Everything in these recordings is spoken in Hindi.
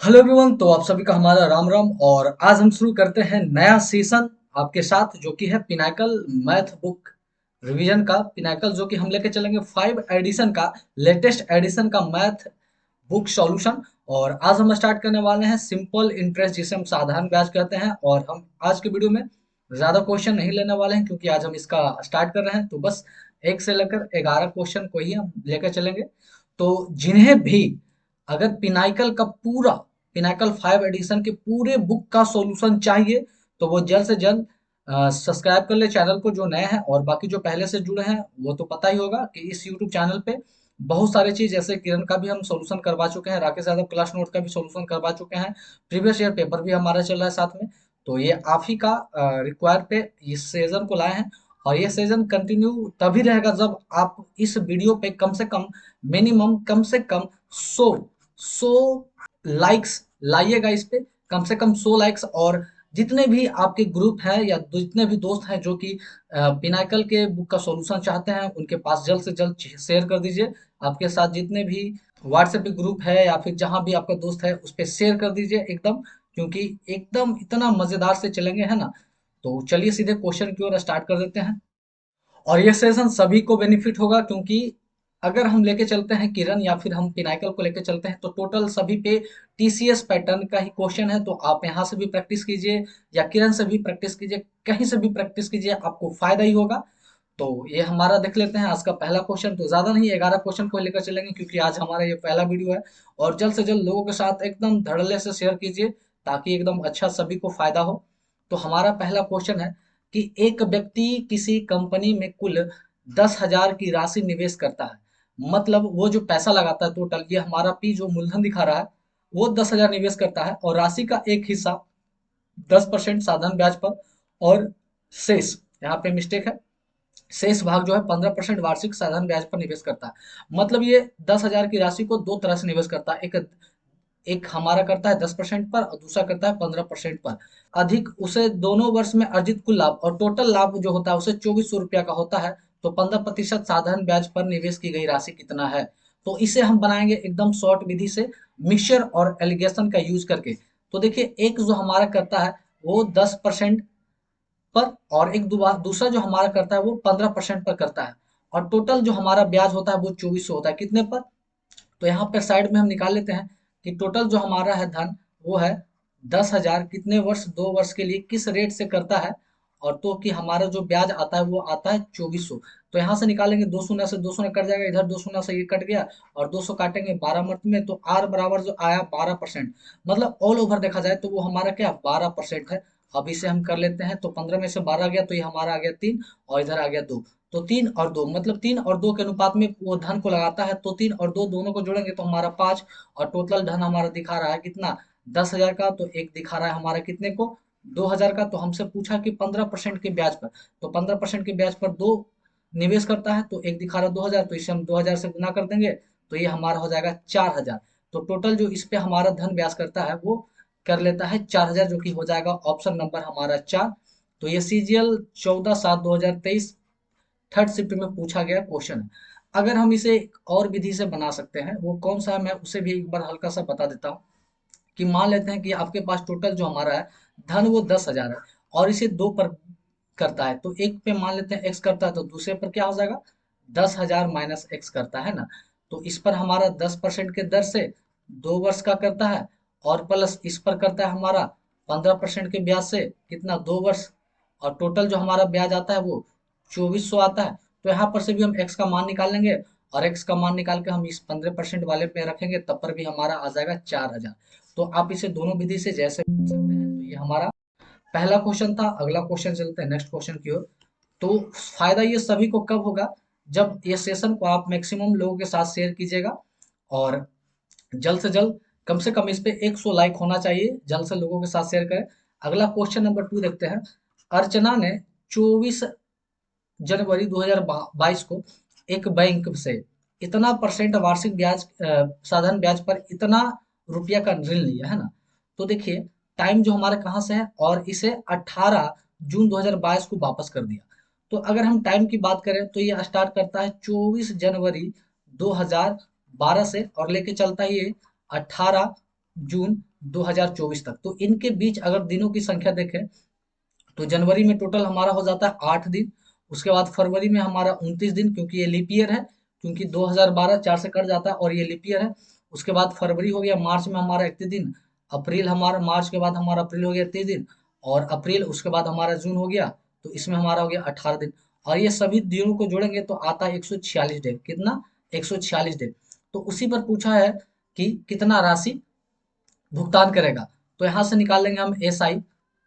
Hello everyone. तो आप सभी का हमारा राम राम। और आज हम शुरू करते हैं नया सेशन आपके साथ, जो कि है पिनाकल मैथ बुक रिवीजन का। पिनाकल जो कि हम लेके चलेंगे 5 एडिशन का, लेटेस्ट एडिशन का मैथ बुक सॉल्यूशन। और आज हम स्टार्ट करने वाले हैं सिंपल इंटरेस्ट, जिसे हम साधारण ब्याज कहते हैं। और हम आज के वीडियो में ज़्यादा क्वेश्चन नहीं लेने वाले हैं, क्योंकि आज हम इसका स्टार्ट कर रहे हैं। तो बस 1 से लेकर 11 क्वेश्चन को ही हम लेकर चलेंगे। तो जिन्हें भी अगर पिनाकल का पूरा, पिनाकल 5 एडिशन के पूरे बुक का सॉल्यूशन चाहिए, तो वो जल्द से जल्द सब्सक्राइब कर ले चैनल को, जो नए हैं। और बाकी जो पहले से जुड़े हैं वो तो पता ही होगा कि इस यूट्यूब चैनल पे बहुत सारी चीज, जैसे किरण का भी हम सॉल्यूशन करवा चुके हैं, राकेश यादव क्लास नोट का भी सॉल्यूशन करवा चुके हैं, प्रीवियस ईयर पेपर भी हमारा चल रहा है साथ में। तो ये आप ही का रिक्वायर पे इस सीजन को लाए हैं। और ये सीजन कंटिन्यू तभी रहेगा जब आप इस वीडियो पे कम से कम, मिनिमम कम से कम 100 लाइक्स लाइएगा इस पे। कम से कम 100 लाइक्स। और जितने भी आपके ग्रुप हैं या जितने भी दोस्त हैं जो कि पिनाकल के बुक का सॉल्यूशन चाहते हैं, उनके पास जल्द से जल्द शेयर कर दीजिए। आपके साथ जितने भी व्हाट्सएप पे ग्रुप है या फिर जहां भी आपका दोस्त है, उस पर शेयर कर दीजिए एकदम। क्योंकि एकदम इतना मजेदार से चलेंगे, है ना। तो चलिए सीधे क्वेश्चन की ओर स्टार्ट कर देते हैं। और ये सेशन सभी को बेनिफिट होगा, क्योंकि अगर हम लेके चलते हैं किरण या फिर हम पिनाकल को लेके चलते हैं, तो टोटल सभी पे टीसीएस पैटर्न का ही क्वेश्चन है। तो आप यहाँ से भी प्रैक्टिस कीजिए या किरण से भी प्रैक्टिस कीजिए, कहीं से भी प्रैक्टिस कीजिए, आपको फायदा ही होगा। तो ये हमारा देख लेते हैं आज का पहला क्वेश्चन। तो ज्यादा नहीं, 11 क्वेश्चन को लेकर चलेंगे, क्योंकि आज हमारा ये पहला वीडियो है। और जल्द से जल्द लोगों के साथ एकदम धड़ल्ले से शेयर कीजिए, ताकि एकदम अच्छा सभी को फायदा हो। तो हमारा पहला क्वेश्चन है कि एक व्यक्ति किसी कंपनी में कुल 10,000 की राशि निवेश करता है। मतलब वो जो पैसा लगाता है टोटल, ये हमारा पी जो मूलधन दिखा रहा है, वो 10,000 निवेश करता है। और राशि का एक हिस्सा 10% साधारण ब्याज पर, और शेष, यहाँ पे मिस्टेक है, शेष भाग जो है 15% वार्षिक साधारण ब्याज पर निवेश करता है। मतलब ये 10,000 की राशि को दो तरह से निवेश करता है। एक एक हमारा करता है 10% पर, और दूसरा करता है 15% पर। अधिक उसे दोनों वर्ष में अर्जित कुल लाभ, और टोटल लाभ जो होता है उसे 2400 रुपया का होता है। तो 15% साधारण ब्याज पर निवेश की गई राशि कितना है। तो इसे हम बनाएंगे एकदम शॉर्ट विधि से, मिक्सचर और एलिगेशन का यूज करके। तो देखिए, एक जो हमारा करता है वो 10% पर, और एक दूसरा जो हमारा करता है वो 15% पर करता है। और टोटल जो हमारा ब्याज होता है वो 2400 होता है। कितने पर? तो यहाँ पर साइड में हम निकाल लेते हैं कि टोटल जो हमारा है धन, वो है 10,000 कितने वर्ष, 2 वर्ष के लिए किस रेट से करता है। और तो कि हमारा जो ब्याज आता है वो आता है 2400। तो यहाँ से निकालेंगे, दो शून्य से दो शून्य कट जाएगा, इधर दो शून्य से ये कट गया, और 200 काटेंगे 12 मंथ में, तो आर बराबर जो आया 12%। मतलब ऑल ओवर देखा जाए तो वो हमारा क्या 12% है। अब इसे हम कर लेते हैं, तो 15 में से 12 गया तो ये हमारा आ गया 3, और इधर आ गया 2। तो 3 और 2, मतलब 3 और 2 के अनुपात में वो धन को लगाता है। तो 3 और 2 दोनों को जोड़ेंगे तो हमारा 5। और टोटल धन हमारा दिखा रहा है कितना, 10,000 का। तो एक दिखा रहा है हमारा कितने को, 2,000 का। तो हमसे पूछा कि 15% के ब्याज पर, तो 15% के ब्याज पर दो निवेश करता है। तो एक दिखा रहा है 2,000, तो इसे हम 2,000 से गुना कर देंगे, तो ये हमारा हो जाएगा 4,000। तो टोटल जो इस पे हमारा धन ब्याज करता है वो कर लेता है 4,000, जो कि हो जाएगा ऑप्शन नंबर हमारा 4। तो ये सीजीएल 14/7/2023 थर्ड शिफ्ट में पूछा गया क्वेश्चन है। अगर हम इसे एक और विधि से बना सकते हैं, वो कौन सा है मैं उसे भी एक बार हल्का सा बता देता हूँ। कि मान लेते हैं कि आपके पास टोटल जो हमारा है धन, वो 10,000 है। और इसे दो पर करता है, तो एक पे मान लेते हैं एक्स करता है, तो दूसरे पर क्या हो जाएगा, 10,000 माइनस एक्स करता है ना। तो इस पर हमारा 10% के दर से 2 वर्ष का करता है, और प्लस इस पर करता है हमारा 15% के ब्याज से कितना, 2 वर्ष। और टोटल जो हमारा ब्याज आता है वो 2400 आता है। तो यहाँ पर से भी हम एक्स का मान निकाल लेंगे, और एक्स का मान निकाल के हम इस 15% वाले पे रखेंगे, तब पर भी हमारा आ जाएगा 4,000। तो आप इसे दोनों विधि से जैसे पूछ सकते हैं। तो ये हमारा पहला क्वेश्चन था। अगला क्वेश्चन चलते हैं नेक्स्ट क्वेश्चन की ओर। तो फायदा ये सभी को कब होगा, जब ये सेशन को आप मैक्सिमम लोगों के साथ शेयर कीजिएगा। और जल्द से जल्द, कम से कम इस पे 100 लाइक होना चाहिए, जल्द से लोगों के साथ शेयर करें। अगला क्वेश्चन नंबर 2 देखते हैं। अर्चना ने 24 जनवरी 2022 को एक बैंक से इतना परसेंट वार्षिक ब्याज, साधारण ब्याज पर इतना रुपया का ऋण लिया, है ना। तो देखिए, टाइम जो हमारा कहाँ से है, और इसे 18 जून 2022 को वापस कर दिया। तो अगर हम टाइम की बात करें तो ये स्टार्ट करता है 24 जनवरी 2012 से, और लेके चलता है ये 18 जून 2024 तक। तो इनके बीच अगर दिनों की संख्या देखें तो जनवरी में टोटल हमारा हो जाता है 8 दिन। उसके बाद फरवरी में हमारा 29 दिन, क्योंकि ये लीप ईयर है, क्योंकि 2012 4 से कट जाता है और ये लीप ईयर है। उसके बाद फरवरी हो गया, मार्च में हमारा 31 दिन, अप्रैल हमारा, मार्च के बाद हमारा अप्रैल हो गया 30 दिन, और अप्रैल उसके बाद हमारा जून हो गया, तो इसमें हमारा हो गया 18 दिन। और ये सभी दिनों को जोड़ेंगे तो आता है 146 डे। कितना? 146 डे। तो उसी पर पूछा है कि कितना राशि भुगतान करेगा। तो यहाँ से निकाल लेंगे हम एस आई,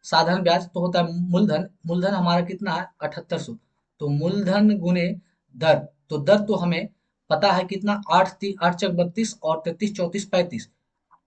साधारण ब्याज तो होता है मूलधन। मूलधन हमारा कितना है? 7800। तो मूलधन गुने दर, तो दर तो हमें पता है कितना, 8 चक 32 और 33 34 35,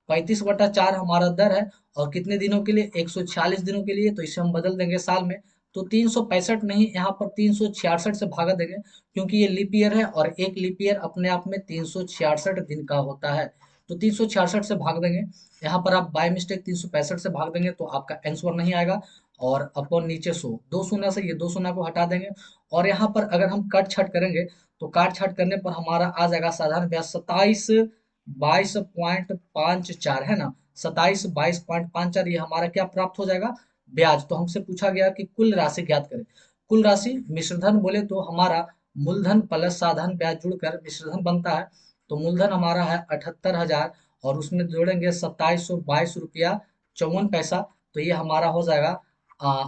35/4 हमारा दर है। और कितने दिनों के लिए? 146 दिनों के लिए। तो इसे हम बदल देंगे साल में, तो 365 नहीं, यहाँ पर 366 से भागा देंगे, क्योंकि ये लीप ईयर है और एक लीप ईयर अपने आप में 366 दिन का होता है। तो 366 से भाग देंगे। यहाँ पर आप बाय मिस्टेक 365 से भाग देंगे तो आपका आंसर नहीं आएगा। और अपन नीचे 100, दो शून्य से ये दो शून्य को हटा देंगे। और यहाँ पर अगर हम कट छट करेंगे तो काट छाट करने पर हमारा आ जाएगा साधारण ब्याज 27 22.54 है ना। 27 22.54 ये हमारा क्या प्राप्त हो जाएगा? ब्याज। तो हमसे पूछा गया कि कुल राशि ज्ञात करें। कुल राशि मिश्रधन बोले तो हमारा मूलधन प्लस साधारण ब्याज जुड़कर मिश्रधन बनता है। तो मूलधन हमारा है 78,000 और उसमें जोड़ेंगे 2722 रुपया 54 पैसा। तो ये हमारा हो जाएगा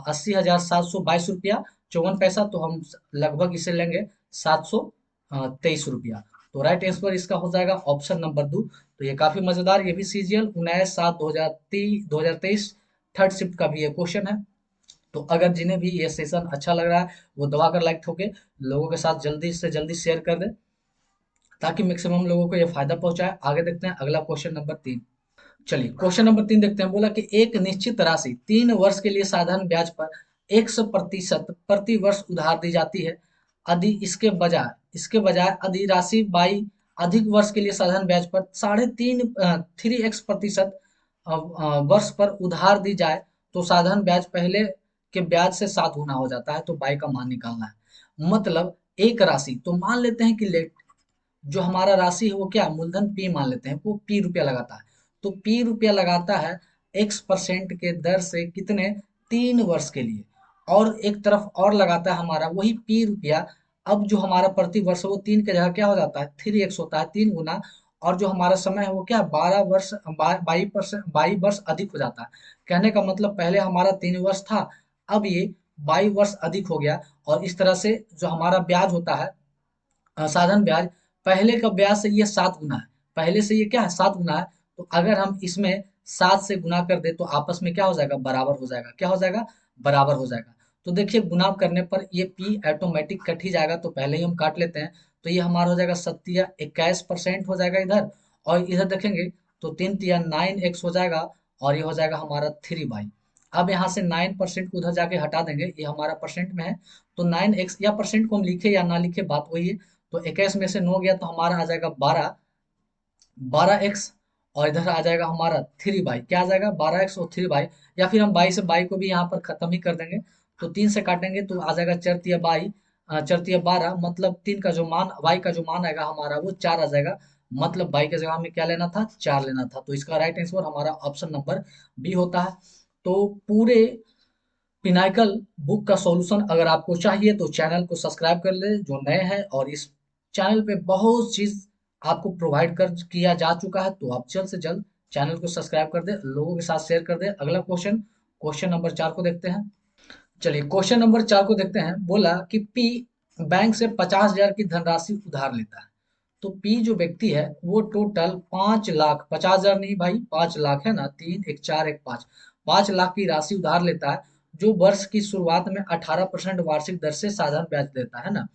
80,722 रुपया 54 पैसा। तो हम लगभग इसे लेंगे 723 रुपया। तो राइट आंसर इसका हो जाएगा ऑप्शन नंबर 2। तो ये काफी मजेदार, ये भी सीजीएल 19/7/2023 थर्ड शिफ्ट का भी ये क्वेश्चन है। तो अगर जिन्हें भी ये सेशन अच्छा लग रहा है वो दबा कर लाइक ठोके, लोगों के साथ जल्दी से जल्दी शेयर कर दे, ताकि मैक्सिमम लोगों को ये फायदा पहुंचाए। आगे देखते हैं अगला क्वेश्चन नंबर 3। चलिए क्वेश्चन नंबर 3 देखते हैं। बोला कि एक निश्चित राशि 3 वर्ष के लिए साधारण ब्याज पर 100% प्रति वर्ष उधार दी जाती है। यदि इसके बजाय यदि राशि बाई अधिक वर्ष के लिए साधारण ब्याज पर 3.5% वर्ष पर उधार दी जाए तो साधारण ब्याज पहले के ब्याज से 7 गुना हो जाता है। तो बाई का मान निकालना है। मतलब एक राशि, तो मान लेते हैं कि जो हमारा राशि है वो क्या, मूलधन पी मान लेते हैं, वो पी रुपया लगाता है। तो पी रुपया लगाता है x% के दर से कितने? 3 वर्ष के लिए। और एक तरफ और लगाता है हमारा वही पी रुपया। अब जो हमारा प्रति वर्ष है वो 3 की जगह क्या हो जाता है? 3x होता है, 3 गुना। और जो हमारा समय है वो क्या, 12 वर्ष, 22 वर्ष अधिक हो जाता है। कहने का मतलब पहले हमारा 3 वर्ष था, अब ये 22 वर्ष अधिक हो गया। और इस तरह से जो हमारा ब्याज होता है, साधारण ब्याज, पहले का ब्याज से ये 7 गुना है। पहले से ये क्या है? 7 गुना है। तो अगर हम इसमें 7 से गुना कर दे तो आपस में क्या हो जाएगा? बराबर हो जाएगा। क्या हो जाएगा? बराबर हो जाएगा। तो देखिए गुना करने पर ये पी ऑटोमेटिक कट ही जाएगा, तो पहले ही हम काट लेते हैं। तो ये हमारा हो जाएगा 21% हो जाएगा इधर। और इधर देखेंगे तो 3 9x हो जाएगा। और ये हो जाएगा हमारा 3/। अब यहाँ से 9% को उधर जाके हटा देंगे, ये हमारा परसेंट में है। तो 9x, या परसेंट को हम लिखे या ना लिखे बात वही है। तो 21 में से 9 गया तो हमारा आ जाएगा 12x। और इधर आ जाएगा हमारा 3/। क्या आ जाएगा? 12x और 3/। या फिर हम 22 से 22 को भी यहाँ पर खत्म ही कर देंगे। तो 3 से काटेंगे तो आ जाएगा 4×3 = 22, 4×3 = 12। मतलब 3 का जो मान, y का जो मान आएगा हमारा वो 4 आ जाएगा। मतलब 22 की जगह हमें क्या लेना था? 4 लेना था। तो इसका राइट आंसर हमारा ऑप्शन नंबर बी होता है। तो पूरे पिनाकल बुक का सॉल्यूशन अगर आपको चाहिए तो चैनल को सब्सक्राइब कर ले जो नए हैं। और इस चैनल पे बहुत चीज आपको प्रोवाइड कर किया जा चुका है। तो आप जल्द से जल्द चैनल को सब्सक्राइब कर दे, लोगों के साथ शेयर कर दे। अगला क्वेश्चन, क्वेश्चन नंबर 4 को देखते हैं। चलिए क्वेश्चन नंबर 4 को देखते हैं। बोला कि पी बैंक से 50,000 की धनराशि उधार लेता है। तो पी जो व्यक्ति है वो टोटल 5 लाख, 50,000 नहीं भाई, 5 लाख है ना, 3 1 4 1 5, 5 लाख की राशि उधार लेता है, जो वर्ष की शुरुआत में 18% वार्षिक दर से साधारण ब्याज देता है ना।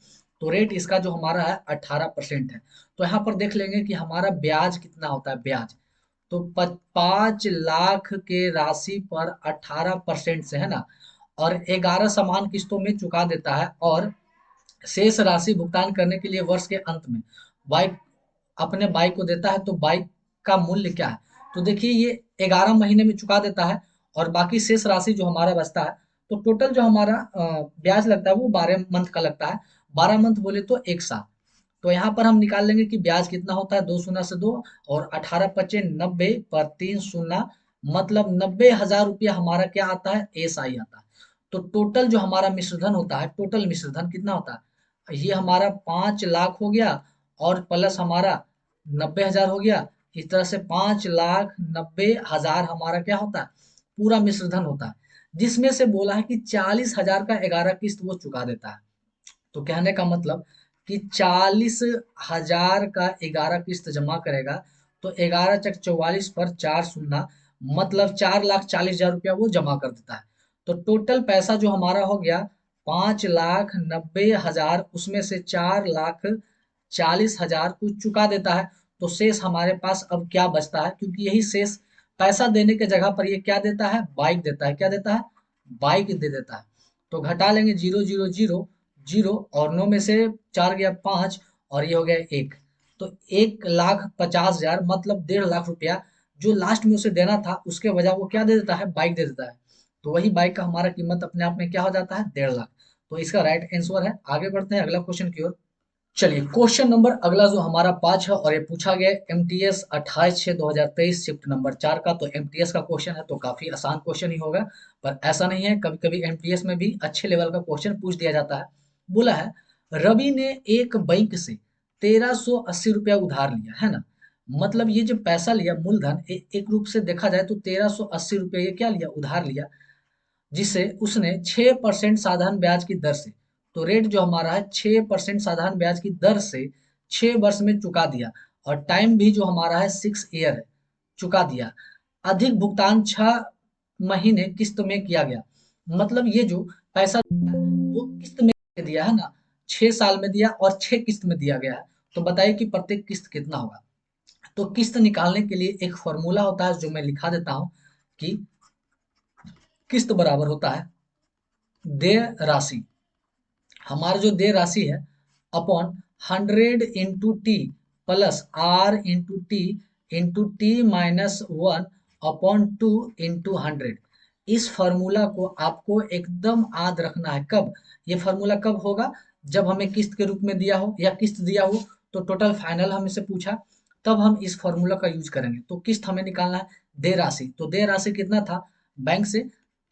तो रेट इसका जो हमारा है 18% है। तो यहाँ पर देख लेंगे कि हमारा ब्याज कितना होता है। ब्याज तो 5 लाख के राशि पर 18% से, है ना, और 11 समान किस्तों में चुका देता है। और शेष राशि भुगतान करने के लिए वर्ष के अंत में बाइक अपने बाइक को देता है। तो बाइक का मूल्य क्या है? तो देखिए ये 11 महीने में चुका देता है और बाकी शेष राशि जो हमारा बचता है। तो टोटल जो हमारा ब्याज लगता है वो 12 मंथ का लगता है। 12 मंथ बोले तो 1 साल। तो यहाँ पर हम निकाल लेंगे कि ब्याज कितना होता है, दो शून्य से दो, और 18 × 55 90 पर तीन शून्य, मतलब 90,000 रुपया हमारा क्या आता है, एसआई आता है। तो टोटल जो हमारा मिश्रधन होता है, टोटल मिश्रधन कितना होता है, ये हमारा 5 लाख हो गया, और प्लस हमारा 90,000 हो गया। इस तरह से 5,90,000 हमारा क्या होता है, पूरा मिश्रधन होता है, जिसमें से बोला है कि 40,000 का 11 किस्त वो चुका देता है। तो कहने का मतलब कि 40,000 का 11 किस्त जमा करेगा, तो 11 × 44 पर चार शून्य, मतलब 4,40,000 रुपया वो जमा कर देता है। तो टोटल पैसा जो हमारा हो गया 5,90,000, उसमें से 4,40,000 को चुका देता है। तो शेष हमारे पास अब क्या बचता है, क्योंकि यही शेष पैसा देने के जगह पर ये क्या देता है, बाइक देता है। क्या देता है, बाइक दे देता है। तो घटा लेंगे, जीरो जीरो जीरो जीरो, और 9 में से 4 गया 5, और ये हो गया 1। तो 1,50,000, मतलब 1.5 लाख रुपया जो लास्ट में उसे देना था, उसके वजह वो क्या दे देता है, बाइक दे देता है। तो वही बाइक का हमारा कीमत अपने आप में क्या हो जाता है, 1.5 लाख। तो इसका राइट आंसर है। आगे बढ़ते हैं अगला क्वेश्चन की ओर। चलिए, क्वेश्चन नंबर अगला जो हमारा 5 है, और ये पूछा गया एमटीएस 28/6/2023 शिफ्ट नंबर 4 का। तो एमटीएस का क्वेश्चन है, तो काफी आसान क्वेश्चन ही होगा। पर ऐसा नहीं है, कभी कभी एमटीएस में भी अच्छे लेवल का क्वेश्चन पूछ दिया जाता है। बोला है, रवि ने एक बैंक से 1,380 रुपया उधार लिया है ना। मतलब ये जो पैसा लिया मूलधन, एक रूप से देखा जाए तो 1,380 रुपया ये क्या लिया, उधार लिया, जिसे उसने 6% साधारण ब्याज की दर से, तो रेट जो हमारा है 6% साधारण ब्याज की दर से 6 वर्ष में चुका दिया। और टाइम भी जो हमारा है 6 ईयर है, चुका दिया। अधिक भुगतान 6 महीने किस्त में किया गया। मतलब ये जो पैसा वो किस्त में दिया है ना, 6 साल में दिया और 6 किस्त में दिया गया है। तो बताइए कि प्रत्येक किस्त कितना होगा। तो किस्त निकालने के लिए एक फॉर्मूला होता है, जो मैं लिखा देता हूं कि किस्त बराबर होता है देय राशि, हमारा जो देय राशि है, upon 100 × T plus R × T -1 upon 2 × 100। इस फॉर्मूला को आपको एकदम याद रखना है। कब ये फॉर्मूला कब होगा, जब हमें किस्त के रूप में दिया हो या किस्त दिया हो, तो टोटल फाइनल हमसे पूछा, तब हम इस फॉर्मूला का यूज करेंगे। तो किस्त हमें निकालना है, देय राशि, तो देय राशि कितना था बैंक से,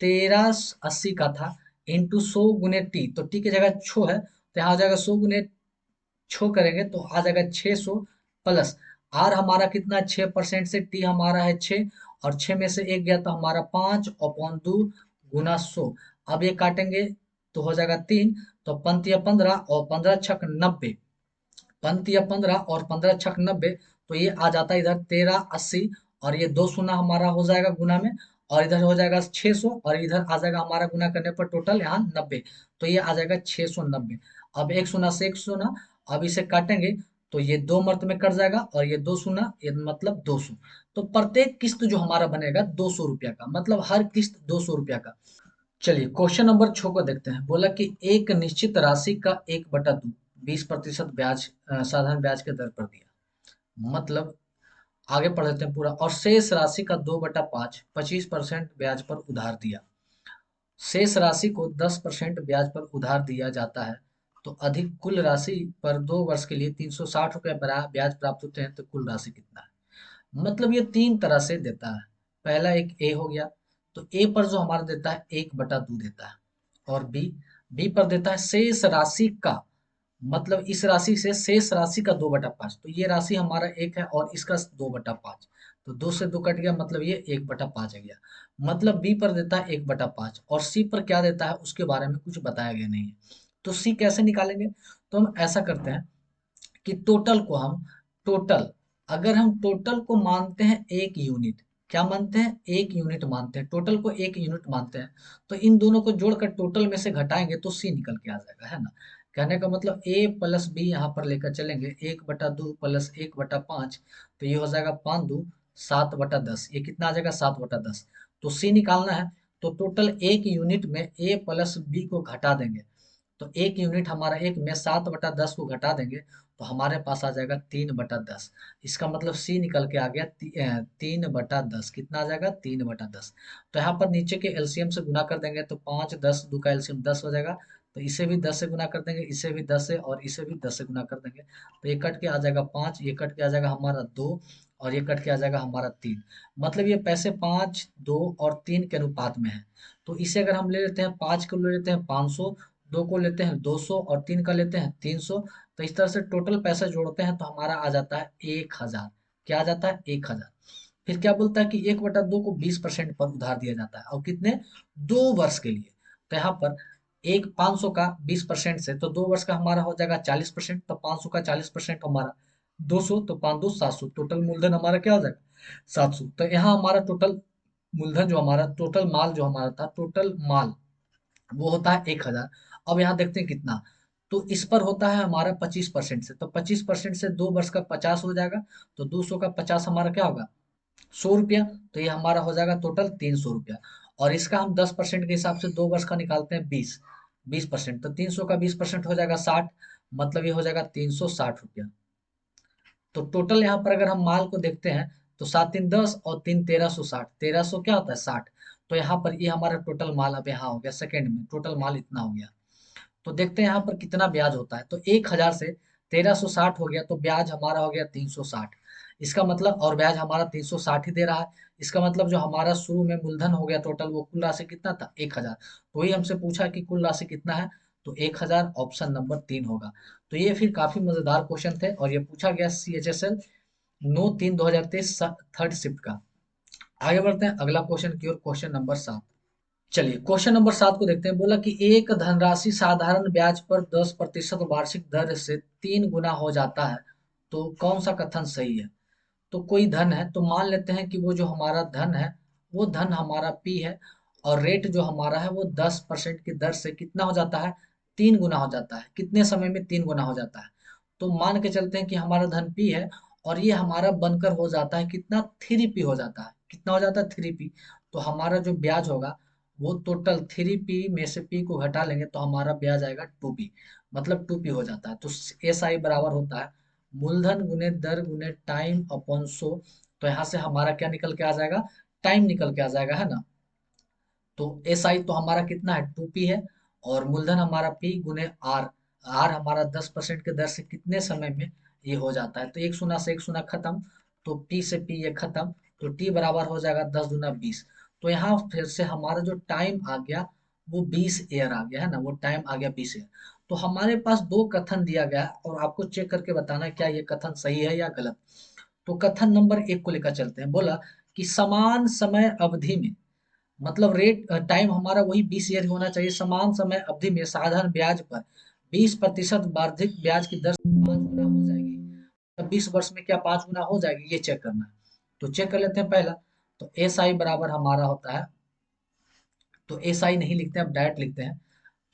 1,380 का था, इंटू 100 × T, तो टी की जगह छो है, तो यहाँ आ जाएगा 100 × छो करेंगे तो आ जाएगा 600, प्लस आर हमारा कितना, 6% से, टी हमारा है 6, और 6 में से एक गया तो हमारा 5/2 गुना 100। अब ये काटेंगे तो हो जाएगा 3, तो पंतिया 15 और 15×6 = 90, पंतिया 15 और 15×6 = 90। तो ये आ जाता है इधर 1,380, और ये दो शून्य हमारा हो जाएगा गुना में, और इधर हो जाएगा 600, और इधर आ जाएगा हमारा गुना करने पर टोटल यहाँ 90। तो ये आ जाएगा 690। अब एक शून्य से एक शून्य, अब इसे काटेंगे तो ये दो मर्त में कट जाएगा, और ये दो शून्य, ये मतलब 200। तो प्रत्येक किस्त जो हमारा बनेगा 200 रुपया का, मतलब हर किस्त 200 रुपया का। चलिए, क्वेश्चन नंबर 6 को देखते हैं। बोला कि एक निश्चित राशि का 1/2 20% ब्याज, साधारण ब्याज के दर पर दिया। मतलब आगे पढ़ लेते हैं पूरा। और शेष राशि का 2/5 25% ब्याज पर उधार दिया। शेष राशि को 10% ब्याज पर उधार दिया जाता है, तो अधिक कुल राशि पर 2 वर्ष के लिए 360 रुपया ब्याज प्राप्त होते हैं। तो कुल राशि कितना है, मतलब ये तीन तरह से देता है। पहला एक ए हो गया, तो ए पर जो हमारा देता है 1/2 देता है, और बी, बी पर देता है शेष राशि का, मतलब इस राशि से शेष राशि का 2/5। तो ये राशि हमारा एक है, और इसका 2/5, तो दो से दो कट गया, मतलब ये 1/5 आ गया। मतलब बी पर देता है 1/5, और सी पर क्या देता है उसके बारे में कुछ बताया गया नहीं है। तो सी कैसे निकालेंगे, तो हम ऐसा करते हैं कि टोटल को हम, टोटल, अगर हम टोटल को मानते हैं 1 यूनिट, क्या मानते हैं, 1 यूनिट मानते हैं, टोटल को 1 यूनिट मानते हैं, तो इन दोनों को जोड़कर टोटल में से घटाएंगे तो सी निकल के आ जाएगा, है ना। कहने का मतलब ए प्लस बी यहाँ पर लेकर चलेंगे, 1/2 प्लस 1/5, तो ये हो जाएगा 5×2 7/10, ये कितना आ जाएगा 7/10। तो सी निकालना है, तो टोटल 1 यूनिट में ए प्लस बी को घटा देंगे, तो 1 यूनिट हमारा एक में 7/10 को घटा देंगे, तो हमारे पास आ जाएगा 3/10। इसका मतलब सी निकल के आ गया 3/10, कितना आ जाएगा 3/10। तो यहाँ पर नीचे के एलसीएम से गुना कर देंगे, तो 5 10 2 का एलसीएम 10 हो जाएगा, तो इसे भी 10 से गुना कर देंगे, इसे भी 10 से, और इसे भी 10 से गुना कर देंगे। तो ये कट के आ जाएगा 5, ये कट के आ जाएगा हमारा 2, और ये कट के आ जाएगा हमारा 3। मतलब ये पैसे 5, 2 और 3 के अनुपात में है। तो इसे अगर हम ले लेते हैं, 5 को ले लेते हैं 500, 2 को लेते हैं 200 और 3 का लेते हैं 300। तो इस तरह से टोटल पैसा जोड़ते हैं तो हमारा आ जाता है 1000। क्या आ जाता है? 1000। फिर क्या बोलता है कि 1/2 को 20% पर उधार दिया जाता है, और कितने? 2 वर्ष के लिए। तो यहाँ पर एक 500 का 20% से, तो 2 वर्ष का हमारा हो जाएगा 40%। तो 500 का 40% हमारा 200, तो 5 2 700, टोटल मूलधन हमारा क्या हो जाएगा? 700। तो यहाँ हमारा टोटल मूलधन जो हमारा, टोटल माल जो हमारा था, टोटल माल वो होता है 1000। अब यहाँ देखते हैं कितना। तो इस पर होता है हमारा 25% से, तो 25% से 2 वर्ष का 50 हो जाएगा। तो 200 का 50 हमारा क्या होगा? 100 रुपया। तो ये हमारा हो जाएगा टोटल 300 रुपया। और इसका हम 10% के हिसाब से 2 वर्ष का निकालते हैं 20%। तो 300 का 20% हो जाएगा 60। मतलब ये हो जाएगा 360 रुपया। तो टोटल यहाँ पर अगर हम माल को देखते हैं, तो 7 3 10 और 3 1360, 1300 क्या होता है? 60। तो यहाँ पर ये हमारा टोटल माल अब यहाँ हो गया, सेकंड में टोटल माल इतना हो गया। तो देखते हैं यहाँ पर कितना ब्याज होता है। तो 1000 से 1360 हो गया, तो ब्याज हमारा हो गया 360। इसका मतलब, और ब्याज हमारा 360 ही दे रहा है। इसका मतलब जो हमारा शुरू में मूलधन हो गया टोटल, वो कुल राशि कितना था? 1000। तो वही हमसे पूछा कि कुल राशि कितना है, तो 1000 ऑप्शन नंबर 3 होगा। तो ये फिर काफी मजेदार क्वेश्चन थे, और ये पूछा गया CHSL 9/3/2023 थर्ड शिफ्ट का। आगे बढ़ते हैं अगला क्वेश्चन की ओर, क्वेश्चन नंबर 7। चलिए क्वेश्चन नंबर 7 को देखते हैं। बोला कि एक धनराशि साधारण ब्याज पर 10% वार्षिक दर से 3 गुना हो जाता है, तो कौन सा कथन सही है? तो कोई धन है, तो मान लेते हैं कि वो जो हमारा धन है, वो धन हमारा P है, और रेट जो हमारा है वो 10% की दर से कितना हो जाता है? 3 गुना हो जाता है। कितने समय में 3 गुना हो जाता है? तो मान के चलते हैं कि हमारा धन P है, और ये हमारा बनकर हो जाता है कितना? 3P हो जाता है। कितना हो जाता है? 3P। तो हमारा जो ब्याज होगा, वो टोटल 3P में से P को घटा लेंगे, तो हमारा ब्याज आएगा 2P। मतलब 2P हो जाता है। तो SI बराबर होता है मूलधन गुने दर गुने टाइम अपॉन 100। तो यहाँ से हमारा क्या निकल के आ जाएगा? टाइम निकल के आ जाएगा, है ना। तो SI तो हमारा कितना है? 2P है। और मूलधन हमारा P गुने आर। आर हमारा 10% के दर से कितने समय में ये हो जाता है? तो एक शून्य से एक शून्य खत्म, तो P से P ये खत्म। तो T बराबर हो जाएगा 10 दूना 20। तो यहाँ फिर से हमारा जो टाइम आ गया, वो 20 ईयर आ गया, है ना। वो टाइम आ गया 20 ईयर। तो हमारे पास दो कथन दिया गया है, और आपको चेक करके बताना है क्या ये कथन सही है या गलत। तो कथन नंबर 1 को लेकर चलते हैं। बोला कि समान समय अवधि में, मतलब रेट टाइम हमारा वही 20 ईयर होना चाहिए, समान समय अवधि में साधारण ब्याज पर 20% वार्षिक ब्याज की दर से 5 गुना हो जाएगी। तब 20 वर्ष में क्या 5 गुना हो जाएगी, ये चेक करना है। तो चेक कर लेते हैं पहला। तो SI बराबर हमारा होता है, तो SI नहीं लिखते हैं, अब डायरेक्ट लिखते हैं।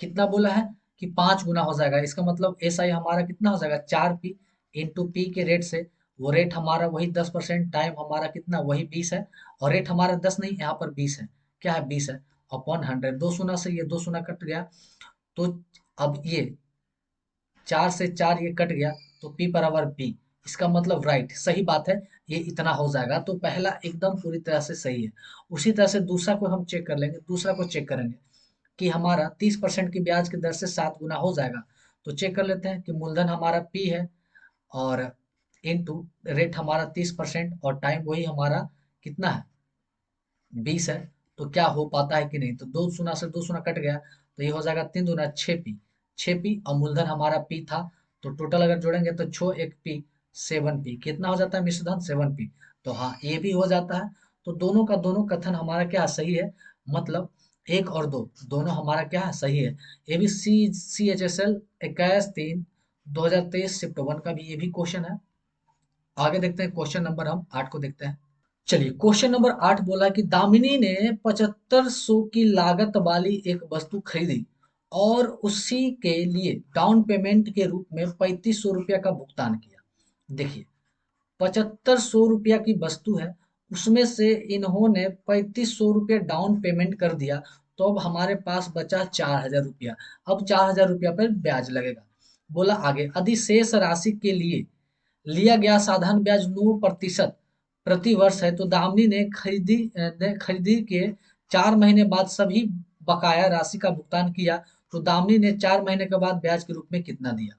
कितना बोला है कि 5 गुना हो जाएगा। इसका मतलब SI हमारा कितना हो जाएगा? 4P इंटू पी के रेट से। वो रेट हमारा वही 10%, टाइम हमारा कितना? वही 20 है। और रेट हमारा 10 नहीं, यहाँ पर 20 है। क्या है? 20 है। अपॉन 100, दो शून्य से ये दो शून्य कट गया। तो अब ये 4 से 4 ये कट गया, तो P बराबर P। इसका मतलब राइट, सही बात है, ये इतना हो जाएगा। तो पहला एकदम पूरी तरह से सही है। उसी तरह से दूसरा को हम चेक कर लेंगे। दूसरा को चेक करेंगे कि हमारा 30% की ब्याज की दर से 7 गुना हो जाएगा। तो चेक कर लेते हैं कि मूलधन हमारा P है, और इनटू रेट हमारा 30% और टाइम वही हमारा कितना है? 20 है। तो क्या हो पाता है कि नहीं? तो दो शून्य से दो शून्य कट गया, तो ये हो जाएगा 3 दूना 6P। 6P और मूलधन हमारा P था। तो टोटल अगर जोड़ेंगे तो 6 1 P 7P कितना हो जाता है मिश्रधन? 7P। तो हाँ, ये भी हो जाता है। तो दोनों का दोनों कथन हमारा क्या सही है? मतलब एक और दो दोनों हमारा क्या है? सही है। ये भी CHSL 21/3/2023 शिफ्ट 1 का भी ये भी क्वेश्चन है। आगे देखते हैं, क्वेश्चन नंबर हम 8 को देखते हैं। चलिए क्वेश्चन नंबर 8 बोला कि दामिनी ने 7500 की लागत वाली एक वस्तु खरीदी, और उसी के लिए डाउन पेमेंट के रूप में 3500 रुपया का भुगतान किया। देखिए, 7500 रुपया की वस्तु है, उसमें से इन्होंने 3500 रुपया डाउन पेमेंट कर दिया। तो अब हमारे पास बचा 4000 रुपया। अब 4000 रुपया पर ब्याज लगेगा। बोला आगे, अधिशेष राशि के लिए लिया गया साधारण ब्याज 9% प्रति वर्ष है। तो दामनी ने खरीदी के 4 महीने बाद सभी बकाया राशि का भुगतान किया। तो दामिनी ने 4 महीने के बाद ब्याज के रूप में कितना दिया।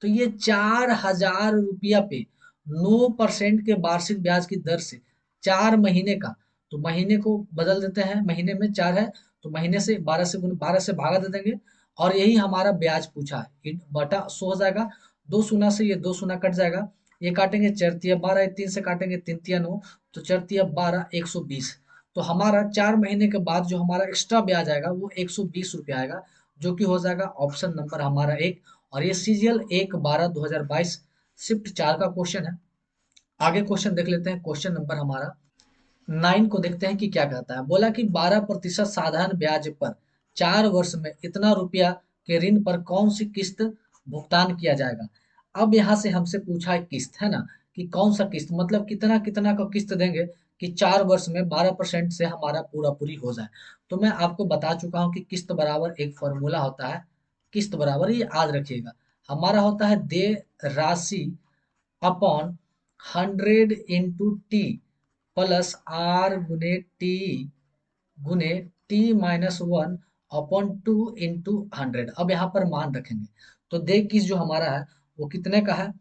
तो ये 4,000 रुपया पे 9% के वार्षिक ब्याज की दर से 4 महीने का, तो महीने को बदल देते हैं, महीने में 4 है तो महीने से 12 से भागा दे देंगे और यही हमारा ब्याज पूछा है। बटा 100 हो जाएगा, 2 शून्य से ये 2 शून्य कट जाएगा, ये काटेंगे 4 तिया 12, 3 से काटेंगे 3 तिया 9, तो 4 तिया 12, 120। तो हमारा 4 महीने के बाद जो हमारा एक्स्ट्रा ब्याज आएगा वो 120 रुपया आएगा, जो कि हो जाएगा ऑप्शन नंबर हमारा एक। और ये सीजीएल 1/12/2022 शिफ्ट 4 का क्वेश्चन है। आगे क्वेश्चन देख लेते हैं, क्वेश्चन नंबर हमारा 9 को देखते हैं कि क्या कहता है। बोला कि 12% साधारण ब्याज पर 4 वर्ष में इतना रुपया के ऋण पर कौन सी किस्त भुगतान किया जाएगा। अब यहाँ से हमसे पूछा है किस्त, है ना, कि कौन सा किस्त, मतलब कितना कितना का किस्त देंगे कि 4 वर्ष में 12% से हमारा पूरा पूरी हो जाए। तो मैं आपको बता चुका हूँ कि किस्त बराबर एक फॉर्मूला होता है, किस्त बराबर, ये याद रखिएगा, हमारा होता है दे राशि अपॉन 100 × टी प्लस आर गुने टी माइनस 1/2 इंटू 100। अब यहाँ पर मान रखेंगे तो दे किस जो हमारा है वो कितने का है,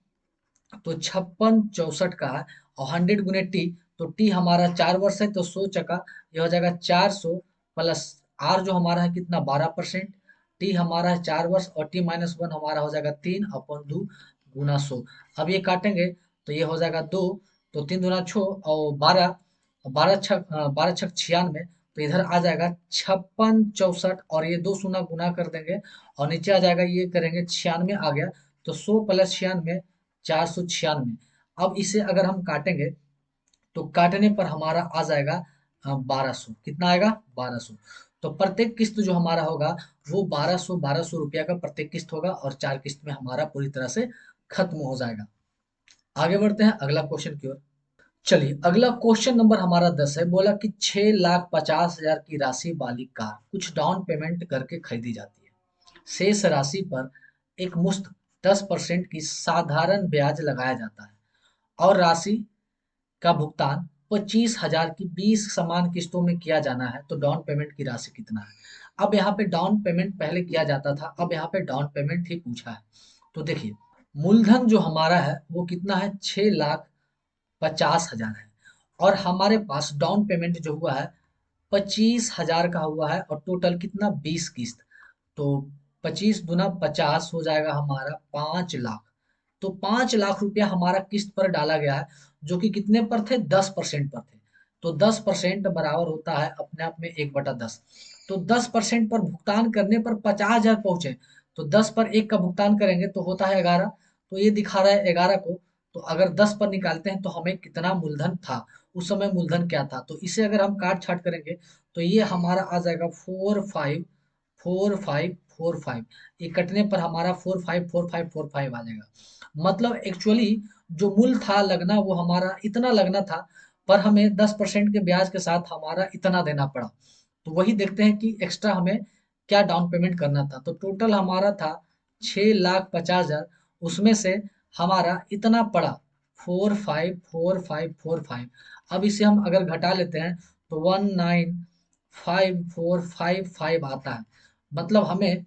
तो 5664 का है, और 100 × टी, तो टी हमारा 4 वर्ष है तो 100 चका ये हो जाएगा 400, प्लस आर जो हमारा है कितना 12%, टी हमारा है 4 वर्ष और टी माइनस 1 हमारा हो जाएगा 3/2 गुना 100। अब ये काटेंगे तो ये हो जाएगा 2, तो 3 दूना 6 और 12, 12 छक 96, तो इधर आ जाएगा 5664 और ये 2 शून्य गुना कर देंगे और नीचे आ जाएगा, ये करेंगे 96 आ गया, तो 100 प्लस 96 496। अब इसे अगर हम काटेंगे तो काटने पर हमारा आ जाएगा 1200, कितना आएगा 1200। तो प्रत्येक किस्त जो हमारा होगा वो 1200 रुपया का प्रत्येक किस्त होगा और 4 किस्त में हमारा पूरी तरह से खत्म हो जाएगा। आगे बढ़ते हैं अगला क्वेश्चन की ओर। चलिए अगला क्वेश्चन नंबर हमारा 10 है। बोला कि 6,50,000 की राशि वाली कार कुछ डाउन पेमेंट करके खरीदी जाती है, शेष राशि पर एक मुश्त 10% की साधारण ब्याज लगाया जाता है और राशि का भुगतान 25,000 की 20 समान किस्तों में किया जाना है, तो डाउन पेमेंट की राशि कितना है। अब यहाँ पे डाउन पेमेंट पहले किया जाता था, अब यहाँ पे डाउन पेमेंट ही पूछा है। तो देखिए मूलधन जो हमारा है वो कितना है, 6,50,000 है, और हमारे पास डाउन पेमेंट जो हुआ है 25,000 का हुआ है, और टोटल कितना 20 किस्त, तो 25 दूना 50 हो जाएगा हमारा 5 लाख। तो 5 लाख रुपया हमारा किस्त पर डाला गया है, जो कि कितने पर थे, 10% पर थे। तो 10% बराबर होता है अपने आप में 1/10। तो 10% पर भुगतान करने पर 50,000 पहुंचे, तो 10 पर 1 का भुगतान करेंगे तो होता है 11, तो ये दिखा रहा है 11 को। तो अगर 10 पर निकालते हैं तो हमें कितना मूलधन था, उस समय मूलधन क्या था, तो इसे अगर हम काट छाट करेंगे तो ये हमारा आ जाएगा 454545। ये कटने पर हमारा 454545 आ जाएगा। मतलब एक्चुअली जो मूल था लगना वो हमारा इतना लगना था, पर हमें 10% के ब्याज के साथ हमारा इतना देना पड़ा। तो वही देखते हैं कि एक्स्ट्रा हमें क्या डाउन पेमेंट करना था। तो टोटल हमारा था 6,50,000, उसमें से हमारा इतना पड़ा 454545। अब इसे हम अगर घटा लेते हैं तो 195455 आता है। मतलब हमें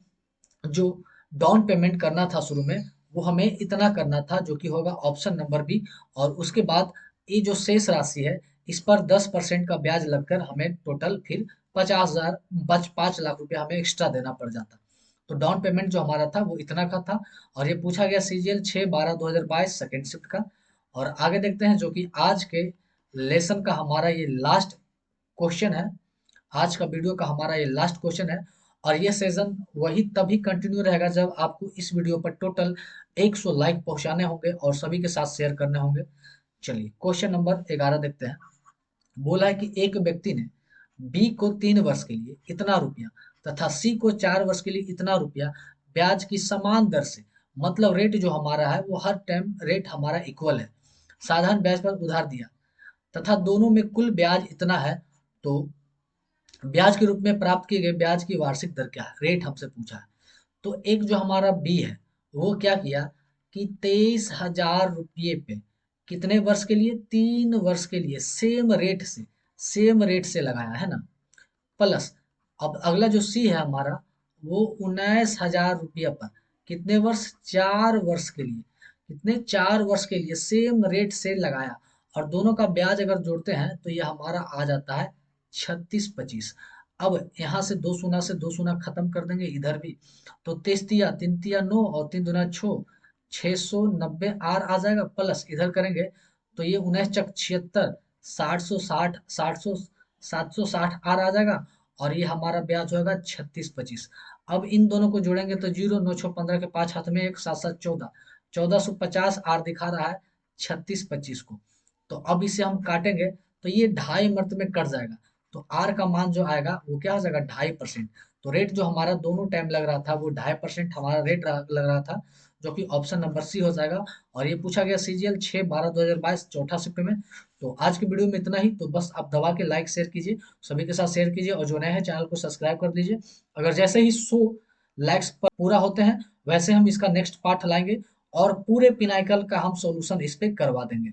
जो डाउन पेमेंट करना था शुरू में वो हमें इतना करना था, जो कि होगा ऑप्शन नंबर बी। और उसके बाद ये जो शेष राशि है इस पर 10% का ब्याज लगकर हमें टोटल फिर 50,000 5 लाख रुपया हमें एक्स्ट्रा देना पड़ जाता। तो डाउन पेमेंट जो हमारा था वो इतना का था। और ये पूछा गया सीजीएल 6/12/2022 सेकेंड शिफ्ट का। और आगे देखते हैं जो कि आज के लेसन का हमारा ये लास्ट क्वेश्चन है, आज का वीडियो का हमारा ये लास्ट क्वेश्चन है। और ये सेशन वही तभी कंटिन्यू रहेगा जब आपको इस वीडियो पर टोटल 100 लाइक पहुंचाने होंगे और सभी के साथ शेयर करने होंगे। चलिए क्वेश्चन नंबर 11 देखते हैं। बोला है कि एक व्यक्ति ने बी को 3 वर्ष के लिए इतना रुपया तथा सी को 4 वर्ष के लिए इतना रुपया ब्याज की समान दर से, मतलब रेट जो हमारा है वो हर टाइम रेट हमारा इक्वल है, साधारण ब्याज पर उधार दिया तथा दोनों में कुल ब्याज इतना है, तो ब्याज के रूप में प्राप्त किए गए ब्याज की वार्षिक दर क्या है, रेट हमसे पूछा है। तो एक जो हमारा बी है वो क्या किया कि 23,000 रुपये पे कितने वर्ष के लिए, 3 वर्ष के लिए सेम रेट से लगाया है ना, प्लस अब अगला जो सी है हमारा वो 19,000 रुपया पर। कितने वर्ष? 4 वर्ष के लिए। कितने? 4 वर्ष के लिए सेम रेट से लगाया। और दोनों का ब्याज अगर जोड़ते हैं तो ये हमारा आ जाता है 36-25। अब यहाँ से दो शून्य खत्म कर देंगे इधर भी। तो 3 तिया 9 और 3 दूना 6, 690 आर आ जाएगा। प्लस इधर करेंगे तो ये 19 चक 76, 760, 760 आर आ जाएगा। और ये हमारा ब्याज होगा 36-25। अब इन दोनों को जोड़ेंगे तो 0 9 6 15 के 5 हाथ में 1, 7 7 14, 1450 आर दिखा रहा है 36-25 को। तो अब इसे हम काटेंगे तो ये 2.5 में कट जाएगा। तो आर का मान जो आएगा वो क्या हो जाएगा? 2.5%। तो रेट जो हमारा दोनों टाइम लग रहा था वो 2.5% हमारा रेट लग रहा था, जो कि ऑप्शन नंबर सी हो जाएगा। और ये पूछा गया सीजीएल 6/12/2022 चौथा शिफ्ट में। तो आज की वीडियो में इतना ही। तो बस आप दबा के लाइक शेयर कीजिए, सभी के साथ शेयर कीजिए, और जो नए हैं चैनल को सब्सक्राइब कर दीजिए। अगर जैसे ही 100 लाइक्स पर पूरा होते हैं वैसे हम इसका नेक्स्ट पार्ट लाएंगे और पूरे पिनाइकल का हम सॉल्यूशन इस पे करवा देंगे।